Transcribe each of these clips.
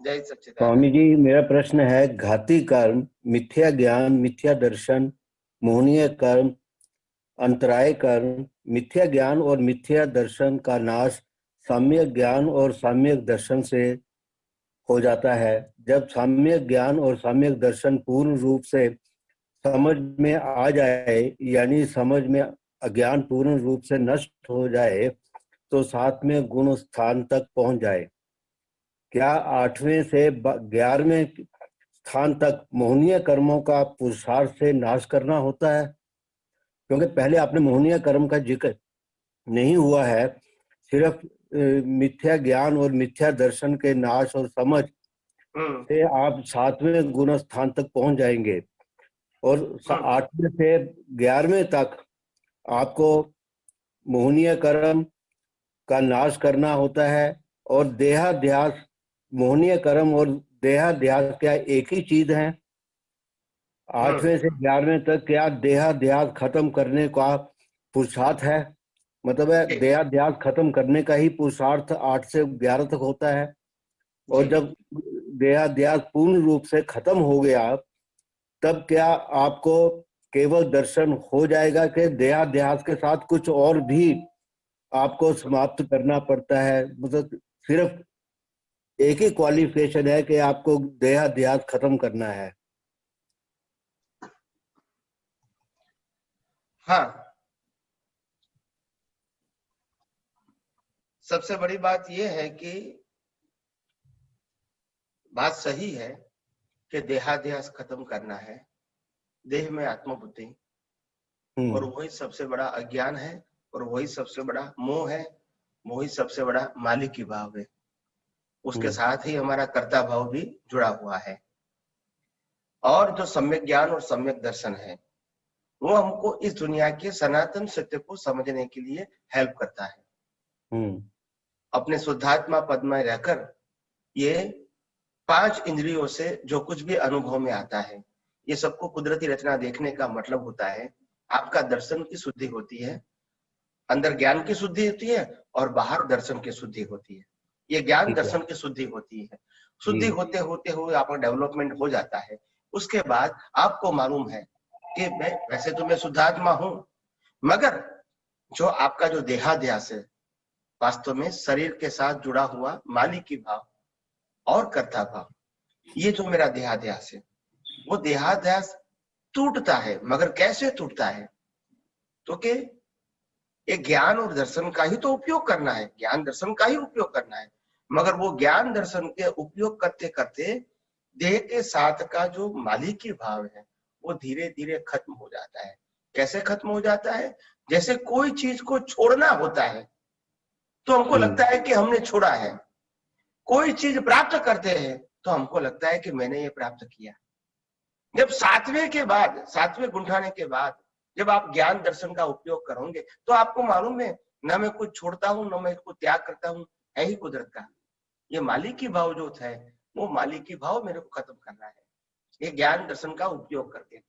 जय सच्चिदानंद। स्वामी जी, मेरा प्रश्न है, घाती कर्म, मिथ्या ज्ञान, मिथ्या दर्शन, मोहनीय कर्म, अंतराय कर्म, मिथ्या ज्ञान और मिथ्या दर्शन का नाश सम्यक ज्ञान और सम्यक दर्शन से हो जाता है। जब सम्यक ज्ञान और सम्यक दर्शन पूर्ण रूप से समझ में आ जाए, यानी समझ में अज्ञान पूर्ण रूप से नष्ट हो जाए, तो सातवें गुण स्थान तक पहुंच जाए। क्या 8वें से 11वें स्थान तक मोहनीय कर्मों का पुरुषार्थ से नाश करना होता है? क्योंकि पहले आपने मोहनीय कर्म का जिक्र नहीं हुआ है, सिर्फ मिथ्या ज्ञान और मिथ्या दर्शन के नाश और समझ से आप 7वें गुण स्थान तक पहुंच जाएंगे, और 8वें से 11वें तक आपको मोहनीय कर्म का नाश करना होता है। और देहाध्यास, मोहनीय कर्म और देहाध्यास क्या एक ही चीज है? 8वें से 11वें तक क्या देहाध्यास खत्म करने का पुरुषार्थ है? मतलब है देहाध्यास खत्म करने का ही पुरुषार्थ 8 से 11 तक होता है। और जब देहाध्यास पूर्ण रूप से खत्म हो गया, तब क्या आपको केवल दर्शन हो जाएगा कि देहाध्यास के साथ कुछ और भी आपको समाप्त करना पड़ता है? मतलब सिर्फ एक ही क्वालिफिकेशन है कि आपको देहाध्यास खत्म करना है? हाँ, सबसे बड़ी बात यह है कि बात सही है कि देहाध्यास खत्म करना है, देह में आत्मबुद्धि, और वही सबसे बड़ा अज्ञान है, और वही सबसे बड़ा मोह है, वही सबसे बड़ा मालिकी भाव है। उसके साथ ही हमारा कर्ता भाव भी जुड़ा हुआ है। और जो सम्यक ज्ञान और सम्यक दर्शन है, वो हमको इस दुनिया के सनातन सत्य को समझने के लिए हेल्प करता है। अपने शुद्धात्मा पद में रहकर ये 5 इंद्रियों से जो कुछ भी अनुभव में आता है, ये सबको कुदरती रचना देखने का मतलब होता है आपका दर्शन की शुद्धि होती है, अंदर ज्ञान की शुद्धि होती है और बाहर दर्शन की शुद्धि होती है। ये ज्ञान दर्शन की शुद्धि होती है। शुद्धि होते होते हुए आपका डेवलपमेंट हो जाता है। उसके बाद आपको मालूम है कि मैं वैसे तो मैं शुद्धात्मा हूं, मगर जो आपका जो देहाध्यास है, वास्तव में शरीर के साथ जुड़ा हुआ मालिकी भाव और कर्ता भाव, ये जो मेरा देहाध्यास है, वो देहाध्यास टूटता है। मगर कैसे टूटता है? तो कि एक ज्ञान और दर्शन का ही तो उपयोग करना है, ज्ञान दर्शन का ही उपयोग करना है, मगर वो ज्ञान दर्शन के उपयोग करते करते देह के साथ का जो मालिकी भाव है, वो धीरे धीरे खत्म हो जाता है। कैसे खत्म हो जाता है? जैसे कोई चीज को छोड़ना होता है तो हमको लगता है कि हमने छोड़ा है। कोई चीज प्राप्त करते हैं तो हमको लगता है कि मैंने ये प्राप्त किया। जब 7वें के बाद, 7वें गुंठाने के बाद जब आप ज्ञान दर्शन का उपयोग करोगे, तो आपको मालूम है न मैं कुछ छोड़ता हूं, न मैं इसको त्याग करता हूं, है ही कुदरत का। ये मालिकी भाव जो है, वो मालिकी भाव मेरे को खत्म करना है, ये ज्ञान दर्शन का उपयोग करके।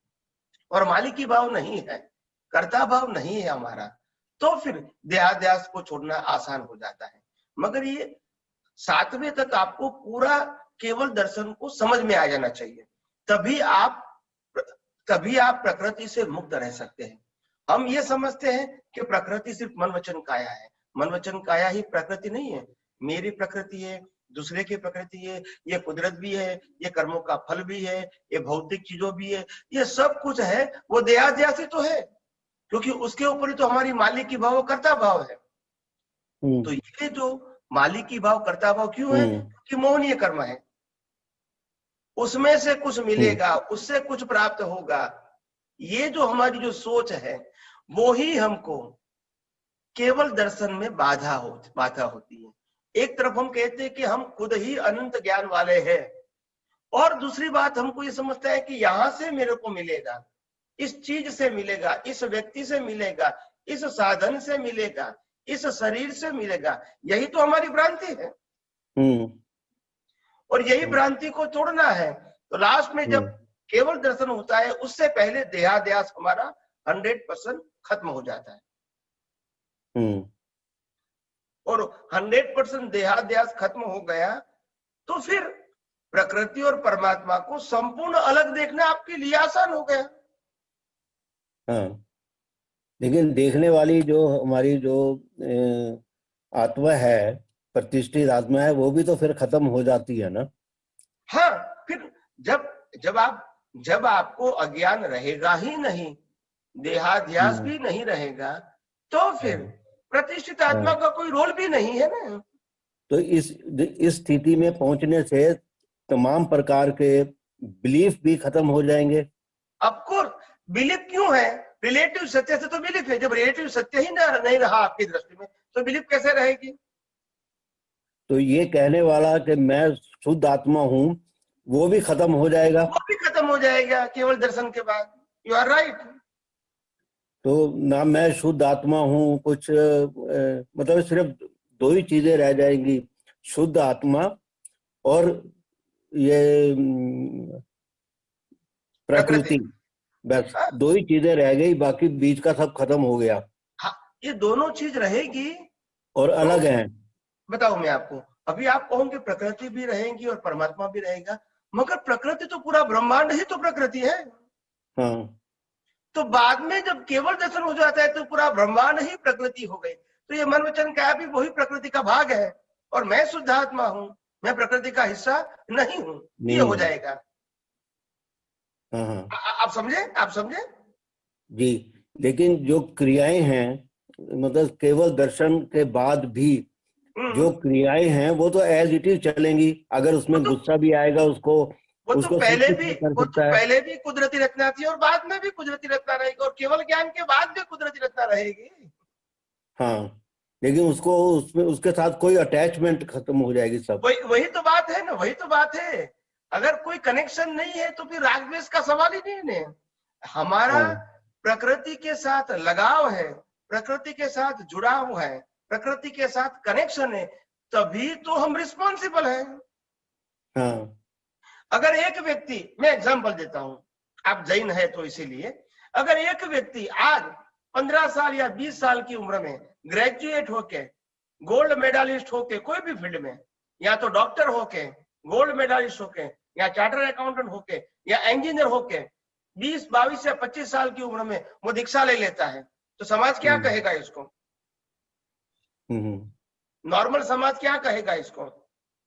और मालिकी भाव नहीं है, कर्ता भाव नहीं है हमारा, तो फिर देहाध्यास को छोड़ना आसान हो जाता है। मगर ये 7वें तक आपको पूरा केवल दर्शन को समझ में आ जाना चाहिए, तभी आप प्रकृति से मुक्त रह सकते हैं। हम ये समझते हैं कि प्रकृति सिर्फ मन वचन काया है। मन वचन काया ही प्रकृति नहीं है। मेरी प्रकृति है, दूसरे की प्रकृति है, ये कुदरत भी है, ये कर्मों का फल भी है, ये भौतिक चीजों भी है, ये सब कुछ है। वो देहाध्यास ही तो है, क्योंकि उसके ऊपर ही तो हमारी मालिकी भाव कर्ता भाव है। तो ये जो मालिकी भाव कर्ता भाव क्यों है? क्योंकि मोहनीय कर्म है, उसमें से कुछ मिलेगा, उससे कुछ प्राप्त होगा। ये जो हमारी जो सोच है, वो ही हमको केवल दर्शन में बाधा होती है। एक तरफ हम कहते हैं कि हम खुद ही अनंत ज्ञान वाले हैं, और दूसरी बात हमको ये समझता है कि यहां से मेरे को मिलेगा, इस चीज से मिलेगा, इस व्यक्ति से मिलेगा, इस साधन से मिलेगा, इस शरीर से मिलेगा। यही तो हमारी भ्रांति है, और यही भ्रांति को तोड़ना है। तो लास्ट में जब केवल दर्शन होता है, उससे पहले देहाध्यास हमारा 100% खत्म हो जाता है। और 100% देहाध्यास खत्म हो गया तो फिर प्रकृति और परमात्मा को संपूर्ण अलग देखना आपके लिए आसान हो गया। हाँ, लेकिन देखने वाली जो हमारी जो आत्मा है, प्रतिष्ठित आत्मा है, वो भी तो फिर खत्म हो जाती है ना। हाँ, फिर जब आपको अज्ञान रहेगा ही नहीं, देहाध्यास भी नहीं रहेगा, तो फिर प्रतिष्ठित आत्मा का कोई रोल भी नहीं है ना। तो इस स्थिति में पहुंचने से तमाम प्रकार के बिलीफ भी खत्म हो जाएंगे। ऑफकोर्स, बिलीफ क्यों है? रिलेटिव सत्य से तो बिलीफ है। जब रिलेटिव सत्य ही नहीं रहा आपकी दृष्टि में, तो बिलीफ कैसे रहेगी? तो ये कहने वाला कि मैं शुद्ध आत्मा हूं, वो भी खत्म हो जाएगा। वो भी खत्म हो जाएगा केवल दर्शन के बाद। You are right. तो ना मैं शुद्ध आत्मा हूँ, कुछ मतलब सिर्फ दो ही चीजें रह जाएंगी, शुद्ध आत्मा और ये प्रकृति। बस दो ही चीजें रह गई, बाकी बीच का सब खत्म हो गया। हाँ, ये दोनों चीज रहेगी और अलग हैं। बताओ मैं आपको, अभी आप कहोगे प्रकृति भी रहेगी और परमात्मा भी रहेगा, मगर प्रकृति तो पूरा ब्रह्मांड ही तो प्रकृति है। हाँ, तो बाद में जब केवल दर्शन हो जाता है तो पूरा ब्रह्मांड ही प्रकृति हो गई। तो ये मन वचन क्या भी वही प्रकृति का भाग है, और मैं शुद्ध आत्मा हूँ, मैं प्रकृति का हिस्सा नहीं हूँ, ये हो जाएगा। हाँ हाँ, आप समझे? आप समझे जी। लेकिन जो क्रियाएं हैं, मतलब केवल दर्शन के बाद भी जो क्रियाएं हैं वो तो एज इट इज चलेंगी। अगर उसमें गुस्सा भी आएगा उसको तो पहले भी कुदरती रचना थी और बाद में भी कुदरती रचना रहेगी, और केवल ज्ञान के बाद भी कुदरती रचना रहेगी। हाँ, लेकिन उसको उसमें उसके साथ कोई अटैचमेंट खत्म हो जाएगी सब। वही तो बात है ना, वही तो बात है। अगर कोई कनेक्शन नहीं है तो फिर राग द्वेष का सवाल ही नहीं है। हमारा प्रकृति के साथ लगाव है, प्रकृति के साथ जुड़ाव है, प्रकृति के साथ कनेक्शन है, तभी तो हम रिस्पॉन्सिबल हैं। हाँ। अगर एक व्यक्ति, मैं एग्जांपल देता हूं, आप जैन है तो इसीलिए, अगर एक व्यक्ति आज 15 साल या 20 साल की उम्र में ग्रेजुएट होके, गोल्ड मेडलिस्ट होके कोई भी फील्ड में, या तो डॉक्टर होके, गोल्ड मेडलिस्ट होके, या चार्टर्ड अकाउंटेंट होके, या इंजीनियर होके 20, 22 या 25 साल की उम्र में वो दीक्षा ले लेता है, तो समाज क्या कहेगा इसको? नॉर्मल समाज क्या कहेगा इसको?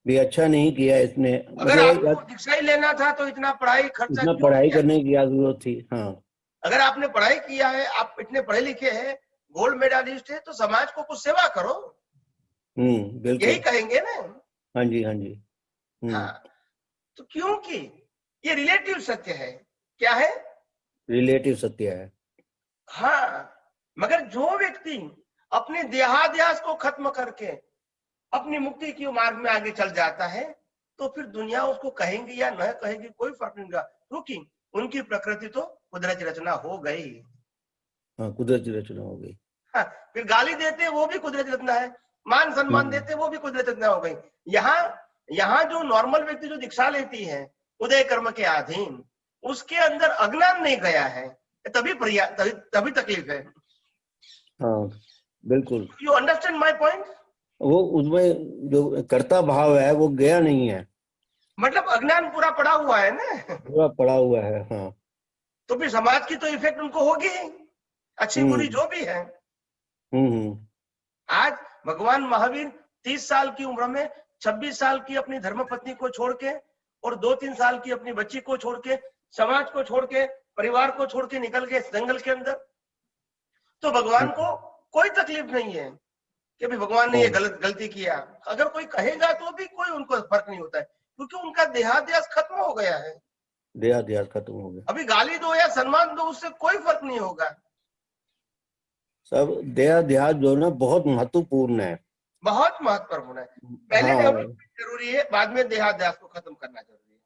भी अच्छा नहीं किया इसने। अगर आपको दीक्षा ही लेना था तो इतना पढ़ाई खर्चा क्यों पढ़ाई करने की क्या जरूरत थी? हाँ, अगर आपने पढ़ाई किया है, आप इतने पढ़े लिखे हैं, गोल्ड मेडलिस्ट है, तो समाज को कुछ सेवा करो। बिल्कुल यही कहेंगे ना। हाँ जी, हाँ जी। हाँ, तो क्योंकि ये रिलेटिव सत्य है। क्या है? रिलेटिव सत्य है। हाँ, मगर जो व्यक्ति अपने देहाध्यास को खत्म करके अपनी मुक्ति की मार्ग में आगे चल जाता है, तो फिर दुनिया उसको कहेंगी या न कहेगी कोई फर्क नहीं पड़ता, क्योंकि उनकी प्रकृति तो कुदरती रचना हो गई। हाँ, कुदरती रचना हो गई। हाँ, फिर गाली देते वो भी कुदरती रचना है, मान सम्मान देते वो भी कुदरती रचना हो गई। यहाँ जो नॉर्मल व्यक्ति जो दीक्षा लेती है उदय कर्म के अधीन, उसके अंदर अज्ञान नहीं गया है, तभी तकलीफ है। हाँ, बिल्कुल। You understand my point? वो उसमें जो कर्ता भाव है वो गया नहीं है, मतलब अज्ञान पूरा पड़ा हुआ है ना, पूरा पड़ा हुआ है। हाँ, तो फिर समाज की तो इफेक्ट उनको होगी, अच्छी बुरी जो भी है। आज भगवान महावीर 30 साल की उम्र में 26 साल की अपनी धर्मपत्नी को छोड़ के और 2-3 साल की अपनी बच्ची को छोड़ के, समाज को छोड़ के, परिवार को छोड़ के निकल गए जंगल के अंदर। तो भगवान को कोई तकलीफ नहीं है कि भी भगवान ने ये गलती किया। अगर कोई कहेगा तो भी कोई उनको फर्क नहीं होता है, क्योंकि उनका देहाध्यास खत्म हो गया है। देहाध्यास खत्म हो गया। अभी गाली दो या सम्मान दो, उससे कोई फर्क नहीं होगा। सब देहाध्यास जो ना बहुत महत्वपूर्ण है, बहुत महत्वपूर्ण है। पहले डेवलपमेंट जरूरी है, बाद में देहाध्यास को खत्म करना जरूरी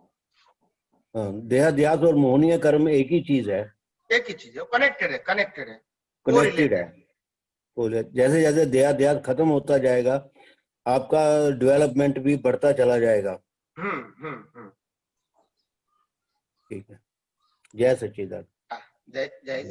है। देहाध्यास और मोहनीय कर्म एक ही चीज है, एक ही चीज है, कनेक्टेड है, कनेक्टेड है। जैसे जैसे देहाध्यास खत्म होता जाएगा, आपका डेवलपमेंट भी बढ़ता चला जाएगा। ठीक है। जय सच्चिदानंद। जय जय।